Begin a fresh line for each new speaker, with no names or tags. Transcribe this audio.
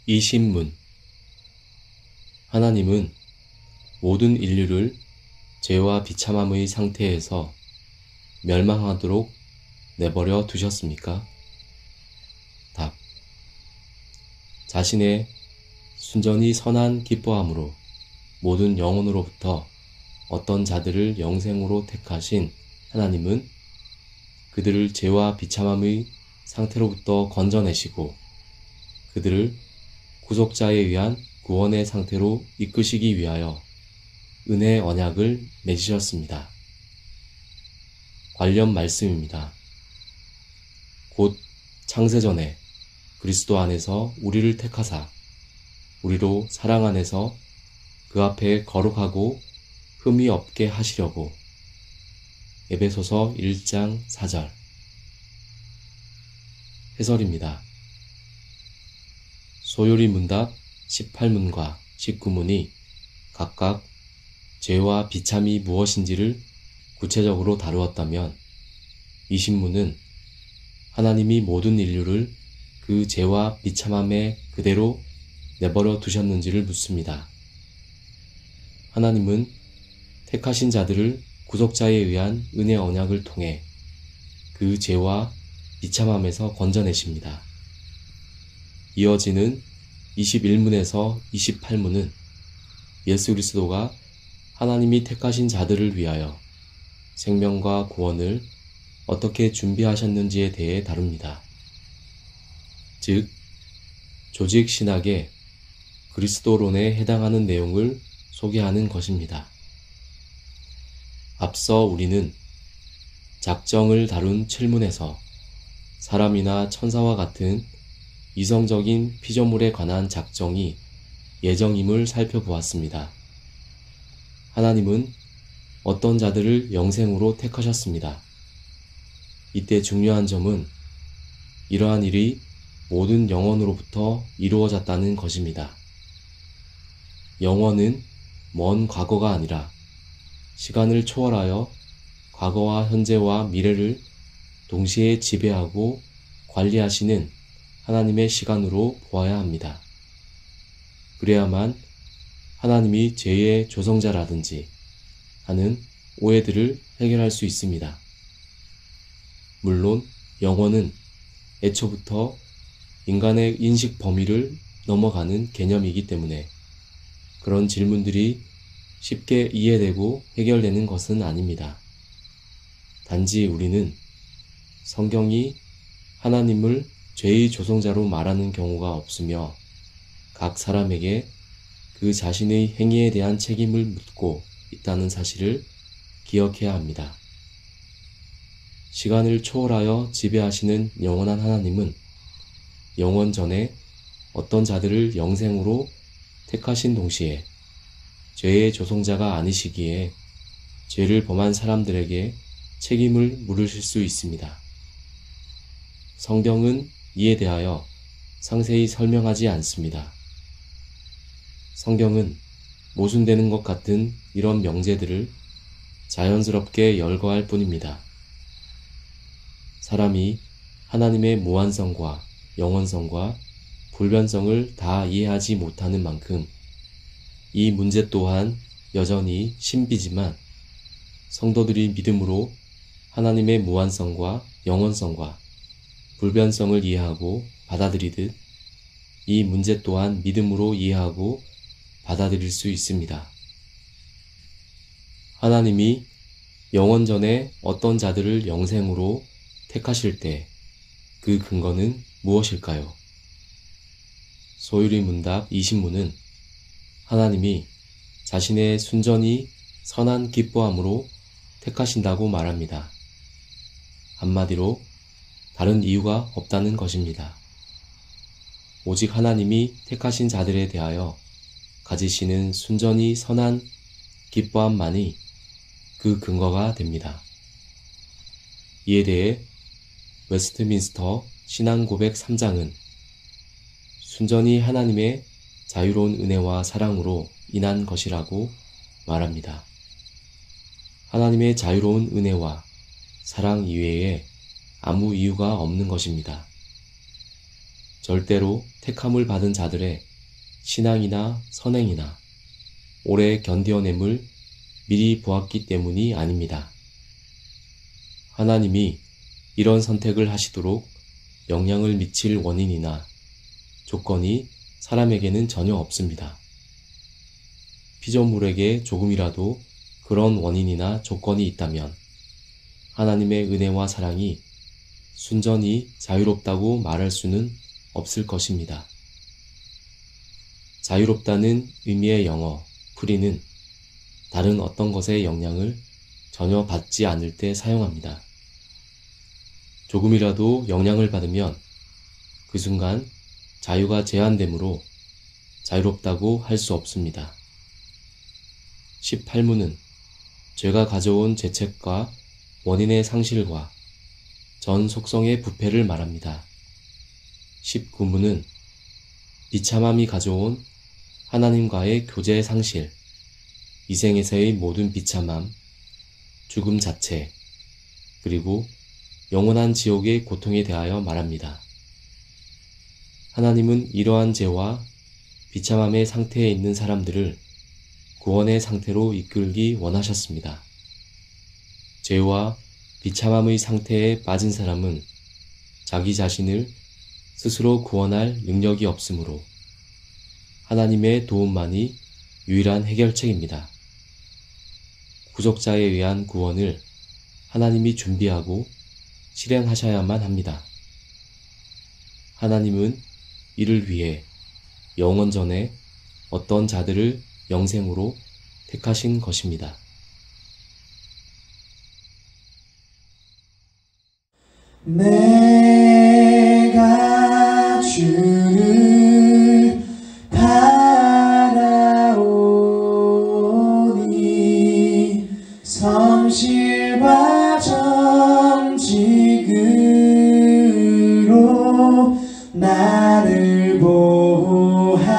이 신문. 하나님은 모든 인류를 죄와 비참함의 상태에서 멸망하도록 내버려 두셨습니까? 답. 자신의 순전히 선한 기뻐함으로 모든 영혼으로부터 어떤 자들을 영생으로 택하신 하나님은 그들을 죄와 비참함의 상태로부터 건져내시고 그들을 구속자에 의한 구원의 상태로 이끄시기 위하여 은혜의 언약을 맺으셨습니다. 관련 말씀입니다. 곧 창세전에 그리스도 안에서 우리를 택하사 우리로 사랑 안에서 그 앞에 거룩하고 흠이 없게 하시려고. 에베소서 1장 4절. 해설입니다. 소요리 문답 18문과 19문이 각각 죄와 비참이 무엇인지를 구체적으로 다루었다면 이 신문은 하나님이 모든 인류를 그 죄와 비참함에 그대로 내버려 두셨는지를 묻습니다. 하나님은 택하신 자들을 구속자에 의한 은혜 언약을 통해 그 죄와 비참함에서 건져내십니다. 이어지는 21문에서 28문은 예수 그리스도가 하나님이 택하신 자들을 위하여 생명과 구원을 어떻게 준비하셨는지에 대해 다룹니다. 즉, 조직 신학의 그리스도론에 해당하는 내용을 소개하는 것입니다. 앞서 우리는 작정을 다룬 7문에서 사람이나 천사와 같은 이성적인 피조물에 관한 작정이 예정임을 살펴보았습니다. 하나님은 어떤 자들을 영생으로 택하셨습니다. 이때 중요한 점은 이러한 일이 모든 영혼으로부터 이루어졌다는 것입니다. 영혼은 먼 과거가 아니라 시간을 초월하여 과거와 현재와 미래를 동시에 지배하고 관리하시는 하나님의 시간으로 보아야 합니다. 그래야만 하나님이 죄의 조성자라든지 하는 오해들을 해결할 수 있습니다. 물론 영혼은 애초부터 인간의 인식 범위를 넘어가는 개념이기 때문에 그런 질문들이 쉽게 이해되고 해결되는 것은 아닙니다. 단지 우리는 성경이 하나님을 죄의 조성자로 말하는 경우가 없으며 각 사람에게 그 자신의 행위에 대한 책임을 묻고 있다는 사실을 기억해야 합니다. 시간을 초월하여 지배하시는 영원한 하나님은 영원 전에 어떤 자들을 영생으로 택하신 동시에 죄의 조성자가 아니시기에 죄를 범한 사람들에게 책임을 물으실 수 있습니다. 성경은 이에 대하여 상세히 설명하지 않습니다. 성경은 모순되는 것 같은 이런 명제들을 자연스럽게 열거할 뿐입니다. 사람이 하나님의 무한성과 영원성과 불변성을 다 이해하지 못하는 만큼 이 문제 또한 여전히 신비지만 성도들이 믿음으로 하나님의 무한성과 영원성과 불변성을 이해하고 받아들이듯 이 문제 또한 믿음으로 이해하고 받아들일 수 있습니다. 하나님이 영원 전에 어떤 자들을 영생으로 택하실 때 그 근거는 무엇일까요? 소유리 문답 20문은 하나님이 자신의 순전히 선한 기뻐함으로 택하신다고 말합니다. 한마디로 다른 이유가 없다는 것입니다. 오직 하나님이 택하신 자들에 대하여 가지시는 순전히 선한 기뻐함만이 그 근거가 됩니다. 이에 대해 웨스트민스터 신앙고백 3장은 순전히 하나님의 자유로운 은혜와 사랑으로 인한 것이라고 말합니다. 하나님의 자유로운 은혜와 사랑 이외에 아무 이유가 없는 것입니다. 절대로 택함을 받은 자들의 신앙이나 선행이나 오래 견뎌냄을 미리 보았기 때문이 아닙니다. 하나님이 이런 선택을 하시도록 영향을 미칠 원인이나 조건이 사람에게는 전혀 없습니다. 피조물에게 조금이라도 그런 원인이나 조건이 있다면 하나님의 은혜와 사랑이 순전히 자유롭다고 말할 수는 없을 것입니다. 자유롭다는 의미의 영어 프리는 다른 어떤 것의 영향을 전혀 받지 않을 때 사용합니다. 조금이라도 영향을 받으면 그 순간 자유가 제한되므로 자유롭다고 할 수 없습니다. 18문은 죄가 가져온 죄책과 원인의 상실과 전 속성의 부패를 말합니다. 19문은 비참함이 가져온 하나님과의 교제 상실, 이 생에서의 모든 비참함, 죽음 자체, 그리고 영원한 지옥의 고통에 대하여 말합니다. 하나님은 이러한 죄와 비참함의 상태에 있는 사람들을 구원의 상태로 이끌기 원하셨습니다. 죄와 비참함의 상태에 빠진 사람은 자기 자신을 스스로 구원할 능력이 없으므로 하나님의 도움만이 유일한 해결책입니다. 구속자에 의한 구원을 하나님이 준비하고 실행하셔야만 합니다. 하나님은 이를 위해 영원 전에 어떤 자들을 영생으로 택하신 것입니다.
내가 주를 바라오니 성실과 정직으로 나를 보호하소서.